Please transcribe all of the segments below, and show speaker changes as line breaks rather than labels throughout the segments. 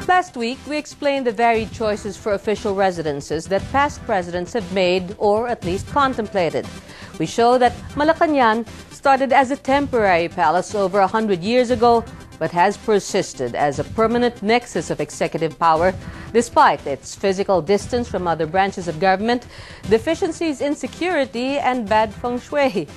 Last week, we explained the varied choices for official residences that past presidents have made or at least contemplated. We show that Malacanan started as a temporary palace over 100 years ago, but has persisted as a permanent nexus of executive power despite its physical distance from other branches of government, deficiencies in security, and bad feng shui.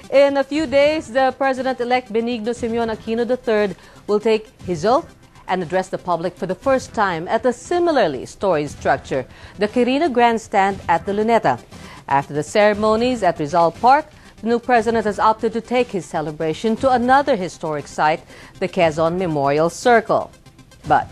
In a few days, the President-elect Benigno Simeon Aquino III will take his oath and address the public for the first time at a similarly storied structure, the Quirino Grandstand at the Luneta. After the ceremonies at Rizal Park, the new president has opted to take his celebration to another historic site, the Quezon Memorial Circle. But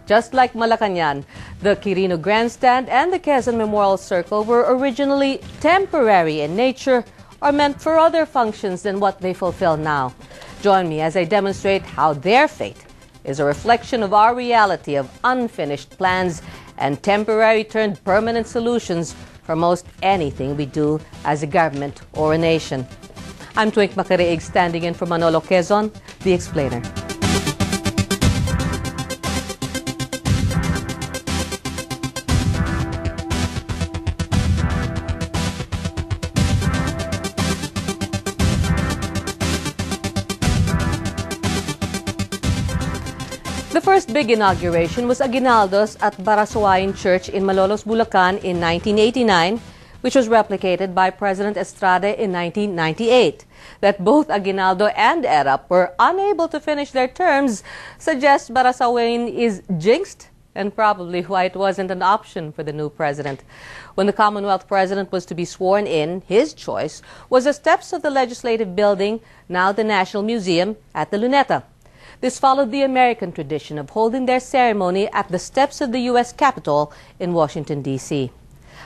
just like Malacanan, the Quirino Grandstand and the Quezon Memorial Circle were originally temporary in nature or meant for other functions than what they fulfill now. Join me as I demonstrate how their fate is a reflection of our reality of unfinished plans and temporary turned permanent solutions for most anything we do as a government or a nation. I'm Twink Makariig, standing in for Manolo Quezon, the explainer. The first big inauguration was Aguinaldo's at Barasuain Church in Malolos, Bulacan in 1989, which was replicated by President Estrada in 1998. That both Aguinaldo and Erap were unable to finish their terms suggests Barasuain is jinxed, and probably why it wasn't an option for the new president. When the Commonwealth president was to be sworn in, his choice was the steps of the Legislative Building, now the National Museum, at the Luneta. This followed the American tradition of holding their ceremony at the steps of the U.S. Capitol in Washington, D.C.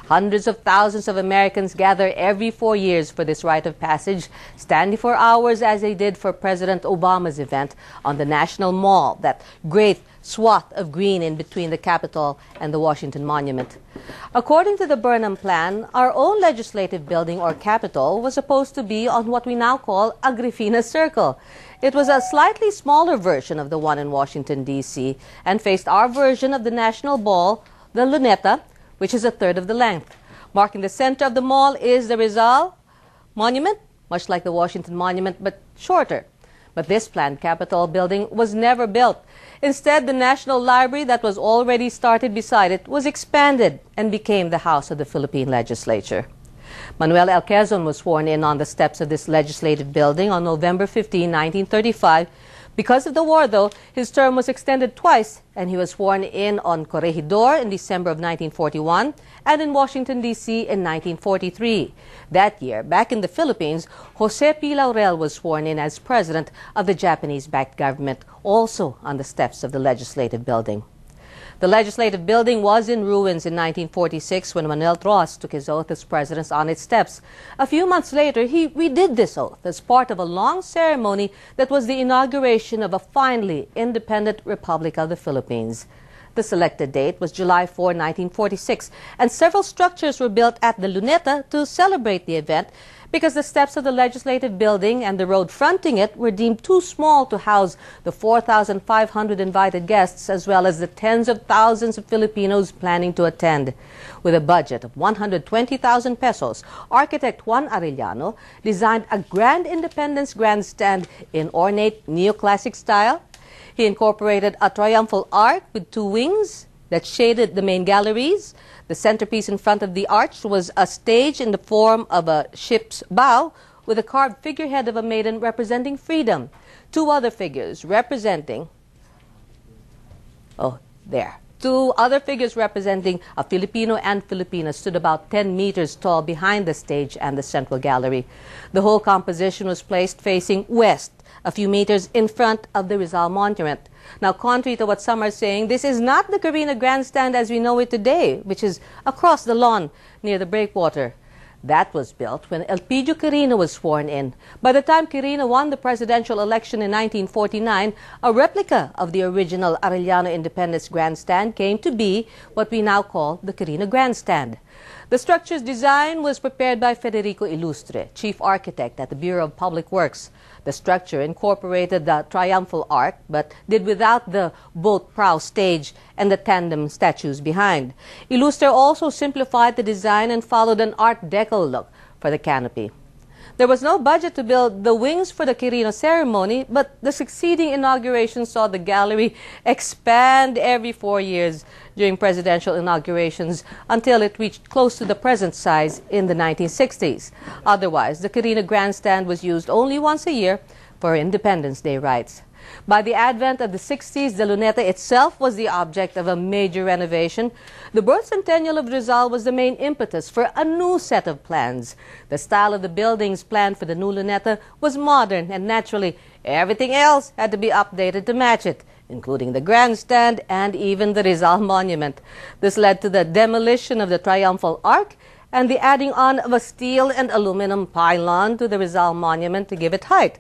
Hundreds of thousands of Americans gather every 4 years for this rite of passage, standing for hours as they did for President Obama's event on the National Mall, that great swath of green in between the Capitol and the Washington Monument. According to the Burnham Plan, our own legislative building or Capitol was supposed to be on what we now call Agrifina Circle. It was a slightly smaller version of the one in Washington, D.C., and faced our version of the National Mall, the Luneta, which is a third of the length. Marking the center of the mall is the Rizal Monument, much like the Washington Monument, but shorter. But this planned Capitol building was never built. Instead, the National Library that was already started beside it was expanded and became the House of the Philippine Legislature. Manuel L. Quezon was sworn in on the steps of this legislative building on November 15, 1935. Because of the war, though, his term was extended twice, and he was sworn in on Corregidor in December of 1941 and in Washington, D.C. in 1943. That year, back in the Philippines, Jose P. Laurel was sworn in as president of the Japanese-backed government, also on the steps of the Legislative Building. The Legislative Building was in ruins in 1946 when Manuel Rojas took his oath as president on its steps. A few months later, he redid this oath as part of a long ceremony that was the inauguration of a finally independent Republic of the Philippines. The selected date was July 4, 1946, and several structures were built at the Luneta to celebrate the event because the steps of the Legislative Building and the road fronting it were deemed too small to house the 4,500 invited guests as well as the tens of thousands of Filipinos planning to attend. With a budget of 120,000 pesos, architect Juan Arellano designed a grand Independence Grandstand in ornate neoclassic style. He incorporated a triumphal arch with two wings that shaded the main galleries. The centerpiece in front of the arch was a stage in the form of a ship's bow with a carved figurehead of a maiden representing freedom. Two other figures representing a Filipino and Filipina stood about 10 meters tall behind the stage and the central gallery. The whole composition was placed facing west, a few meters in front of the Rizal Monument. Now, contrary to what some are saying, this is not the Quirino Grandstand as we know it today, which is across the lawn near the breakwater. That was built when Elpidio Quirino was sworn in. By the time Quirino won the presidential election in 1949, a replica of the original Arellano Independence Grandstand came to be what we now call the Quirino Grandstand. The structure's design was prepared by Federico Ilustre, chief architect at the Bureau of Public Works. The structure incorporated the triumphal arch, but did without the boat prow stage and the tandem statues behind. Illustre also simplified the design and followed an Art Deco look for the canopy. There was no budget to build the wings for the Quirino ceremony, but the succeeding inauguration saw the gallery expand every 4 years during presidential inaugurations until it reached close to the present size in the 1960s. Otherwise, the Quirino Grandstand was used only once a year for Independence Day rites. By the advent of the 60s, the Luneta itself was the object of a major renovation. The birth centennial of Rizal was the main impetus for a new set of plans. The style of the buildings planned for the new Luneta was modern, and naturally, everything else had to be updated to match it, including the grandstand and even the Rizal monument. This led to the demolition of the triumphal arch and the adding on of a steel and aluminum pylon to the Rizal monument to give it height.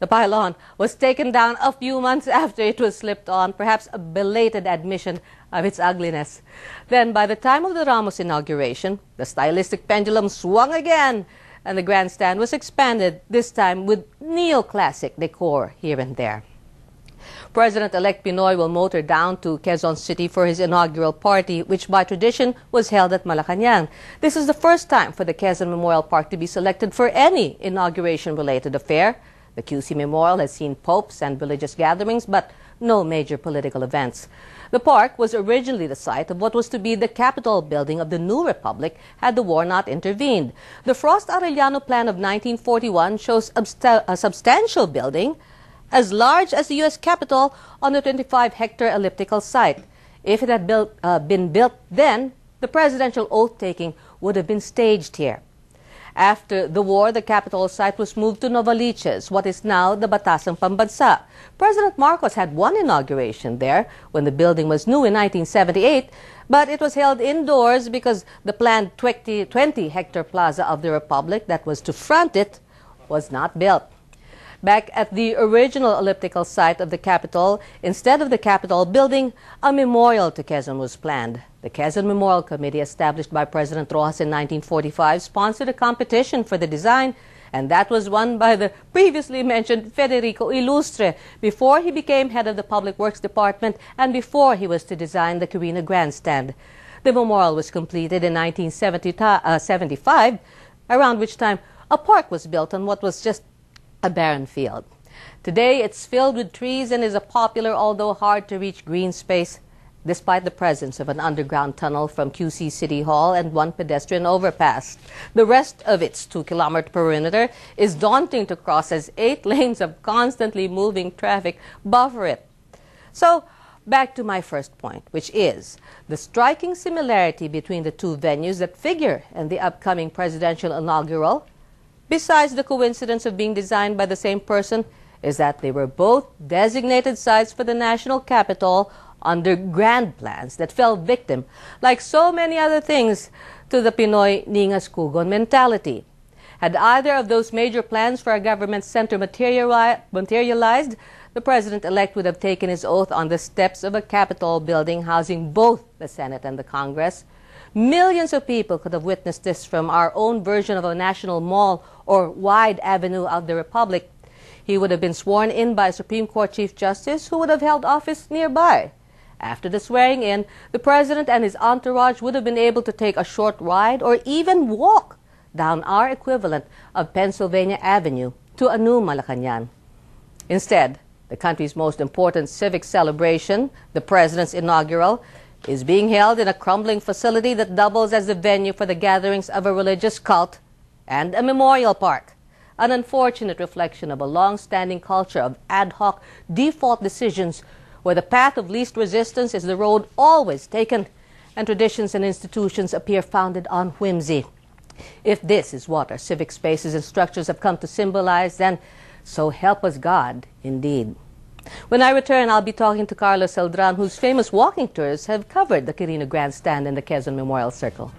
The pylon was taken down a few months after it was slipped on, perhaps a belated admission of its ugliness. Then, by the time of the Ramos inauguration, the stylistic pendulum swung again, and the grandstand was expanded, this time with neoclassic decor here and there. President-elect Pinoy will motor down to Quezon City for his inaugural party, which by tradition was held at Malacanan. This is the first time for the Quezon Memorial Park to be selected for any inauguration-related affair. The QC Memorial has seen popes and religious gatherings, but no major political events. The park was originally the site of what was to be the Capitol building of the new republic had the war not intervened. The Frost Arellano plan of 1941 shows a substantial building as large as the U.S. Capitol on the 25-hectare elliptical site. If it had been built then, the presidential oath-taking would have been staged here. After the war, the Capitol site was moved to Novaliches, what is now the Batasang Pambansa. President Marcos had one inauguration there when the building was new in 1978, but it was held indoors because the planned 20-hectare plaza of the Republic that was to front it was not built. Back at the original elliptical site of the Capitol, instead of the Capitol building, a memorial to Quezon was planned. The Quezon Memorial Committee, established by President Rojas in 1945, sponsored a competition for the design, and that was won by the previously mentioned Federico Illustre before he became head of the Public Works Department and before he was to design the Quirino Grandstand. The memorial was completed in 1975, around which time a park was built on what was just a barren field. Today, it's filled with trees and is a popular, although hard-to-reach green space, despite the presence of an underground tunnel from QC City Hall and one pedestrian overpass. The rest of its 2-kilometer perimeter is daunting to cross as 8 lanes of constantly moving traffic buffer it. So, back to my first point, which is the striking similarity between the two venues that figure in the upcoming presidential inaugural, besides the coincidence of being designed by the same person, is that they were both designated sites for the national capital under grand plans that fell victim, like so many other things, to the Pinoy Ningas Kugon mentality. Had either of those major plans for a government center materialized, the president-elect would have taken his oath on the steps of a Capitol building housing both the Senate and the Congress. Millions of people could have witnessed this from our own version of a national mall or wide avenue of the Republic. He would have been sworn in by a Supreme Court Chief Justice who would have held office nearby. After the swearing in, the president and his entourage would have been able to take a short ride or even walk down our equivalent of Pennsylvania Avenue to a new Malacanan. Instead, the country's most important civic celebration, the president's inaugural, is being held in a crumbling facility that doubles as the venue for the gatherings of a religious cult and a memorial park, an unfortunate reflection of a long-standing culture of ad hoc default decisions where the path of least resistance is the road always taken and traditions and institutions appear founded on whimsy. If this is what our civic spaces and structures have come to symbolize, then so help us God, indeed. When I return, I'll be talking to Carlos Celdran, whose famous walking tours have covered the Quirino Grandstand and the Quezon Memorial Circle.